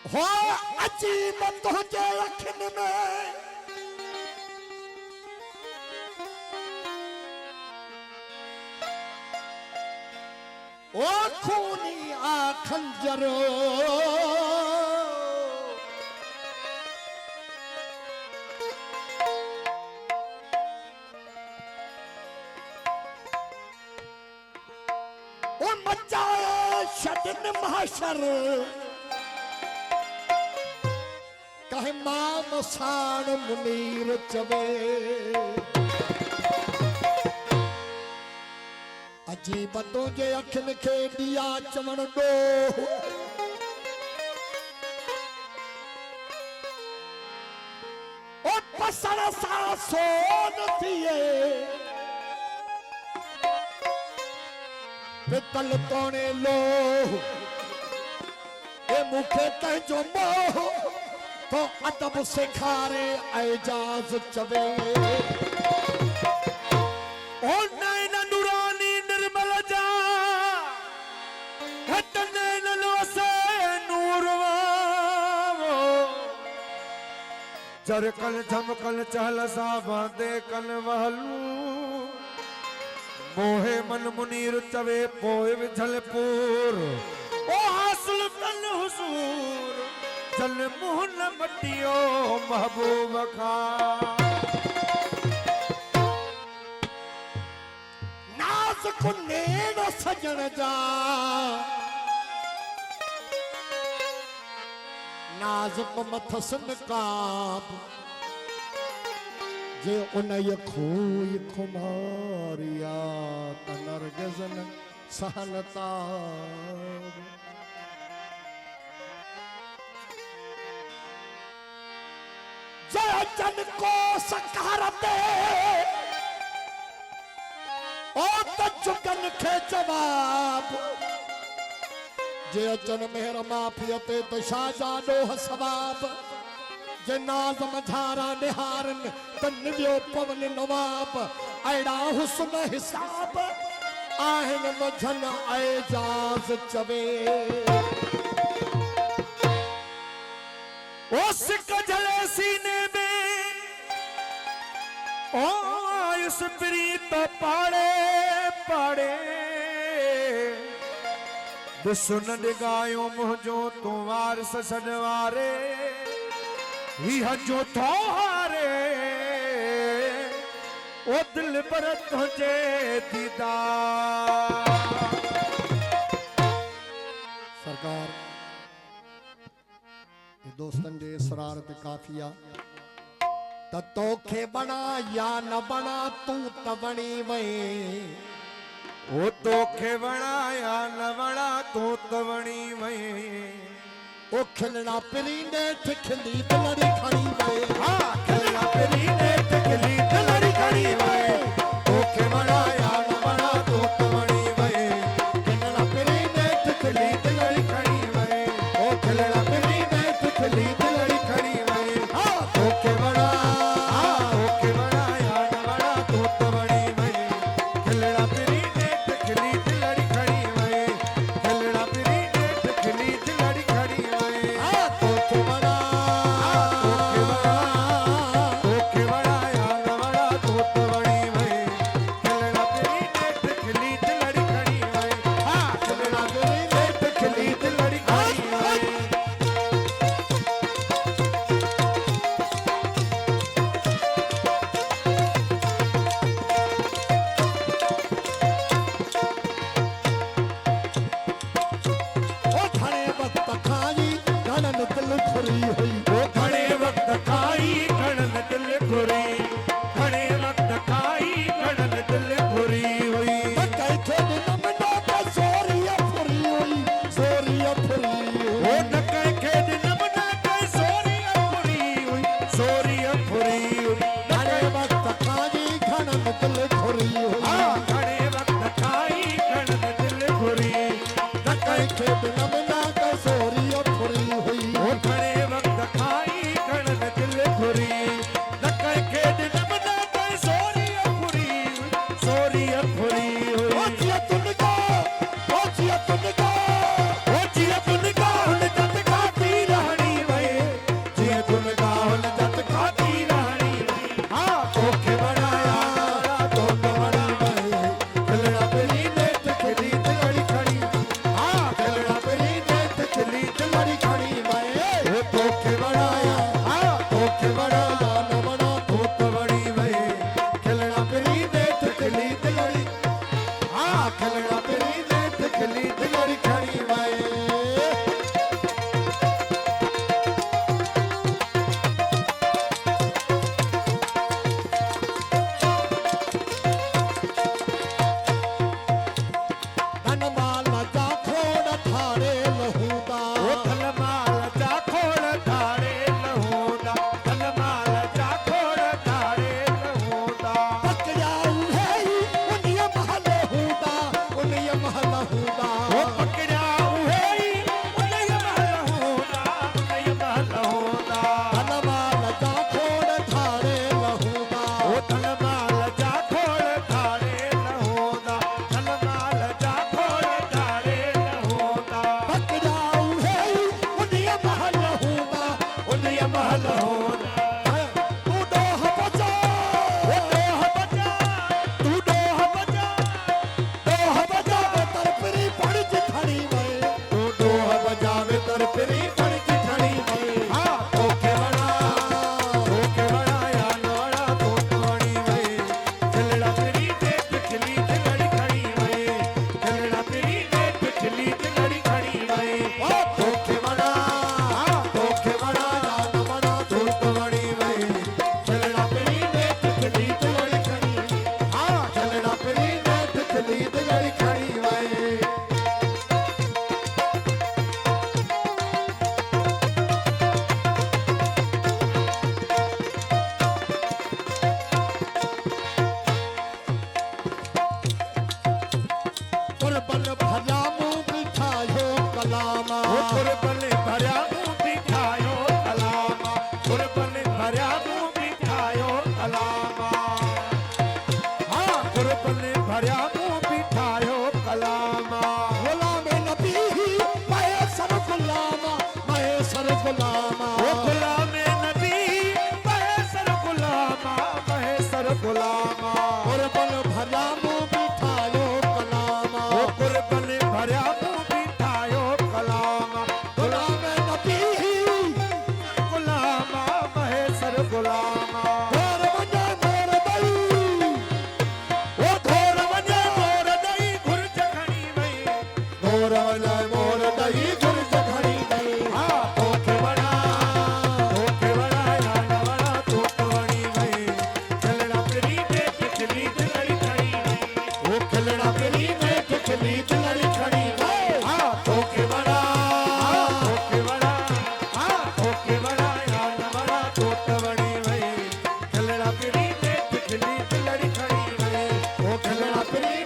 हो अजीब तुझे अखिन में ओ खूनी आ खंजरो ओ मचाए शदन महशर कहे माम साण मुनीर चवे अजीब तुझे अखिन खे दिया चवण दो ओ पसण सा सोन थिए पितल तोणे लो ए मुखे तंहिंजो मोह तो अदब सेखारे एजाज चवे ओ नैन नूरानी निर्मल जा हट नैन लोसे नूरवा जरकल झमकल चहल सा बांधे कल वहलू मोहे मन मुनीर चवे पोए विझलपुर ओ हासिल कल हुजूर चल मुहन मटियो महबूब खा नाज कुनेड़ सजन जा नाजुक मथस नकाब जे उन खोई खुमारिया तनरगजन सहनता जय जन को सकारते ओ तजुगन खे जवाब जे अचन मेहर माफियते तो शाहजादो सवाब जे नाज़म झारा निहारन त निव्यो पवन नवाब अड़ा हुस्न हिसाब आहिन मझन एजाज चवे ओ सिक जले सीने में ओ इस प्रीत पाड़े पाड़े दुश्मन दिगायो मुझो तो वारस सनवारे ही हजो तो हारे ओ दिल पर तुझे दीदार सरकार दोस्तन जे इसरार ते काफिया त तोखे बना या न बना तू त बणी वई ओ तोखे वणाया न वणा तू त वणी वई ओ खिलना पिरींदे ठिखली दिलड़ी खड़ी वई हा खिलना पिरींदे ठिखली दिलड़ी खड़ी वई तोखे वणाया न वणा तू त वणी वई खिलना पिरींदे ठिखली दिलड़ी खड़ी वई ओ खिलना पिरींदे ठिखली दिलड़ी खड़ी वई हा तोखे वणा तोखे वणाया न वणा तू त वणी वई खिलना पिरींदे ठिखली दिलड़ी खड़ी वई खिलना पिरींदे ठिखली दिलड़ी खड़ी वई आ तोखे बना तोखे वणाया न वणा तू त वणी वई खिलना पिरींदे ठिखली दिलड़ी खड़ी वई हा खिलना पिरींदे ठिखली दिलड़ी खड़ी वई ओ खड़े वक्त खाई घनन दिल खुरी हुई ओ खड़े वक्त खाई घड़न दिल खुरी खड़े वक्त खाई घड़न दिल खुरी हुई कैथे दिन में ना सोरिया फुरी हुई सोरिया फुरी ओ हुई न कह दिन बना के सोरिया फुरी हुई सोरिया फुरी हुई खड़े वक्त खाई घनन दिल खुरी हुई आ खड़े वक्त खाई घड़न दिल खुरी न कैथे दिन में ना सोरिया फुरी हुई ओ खड़े वक्त खाई घड़न दिल खुरी न कह दिन बना के सोरिया फुरी हुई सोरिया फुरी हुई ओ जिया तुनका ओ जिया तुनका ओ जिया तुन कलामा कुरबले भरिया मूं बिठायो कलामा कुरबले भरिया मूं बिठायो कलामा हाँ कुरबले भरिया मूं बिठायो कलामा गुलाम नबी महेश्वर गुलामा महेश्वर गुलामा ओ गुलाम नबी महेश्वर गुलामा महेश्वर गुलामा कुर्बन भला मुंह बिठायो कलामा ओ कुरबले भरिया मूं बिठायो कलामा गुलाम नबी गुलामा महेश्वर गुलामा मोर वञे मोर दई ओ धोर वञे मोर दई घुर्ज खणी वई मोर वञे मोर दई गुरज खड़ी गई हाँ तोखे वणा यान वणा तोखे वणी वई खिलड़ा पिरी में खिचली दिलड़ी खड़ी वई वो खिलड़ा पिरी में खिचली दिलड़ी खड़ी गई हाँ तोखे वणा यान वणा तोखे वणी वई खिलड़ा पिरी में खिचली दिलड़ी खड़ी वई वो खिलड़ा पिरी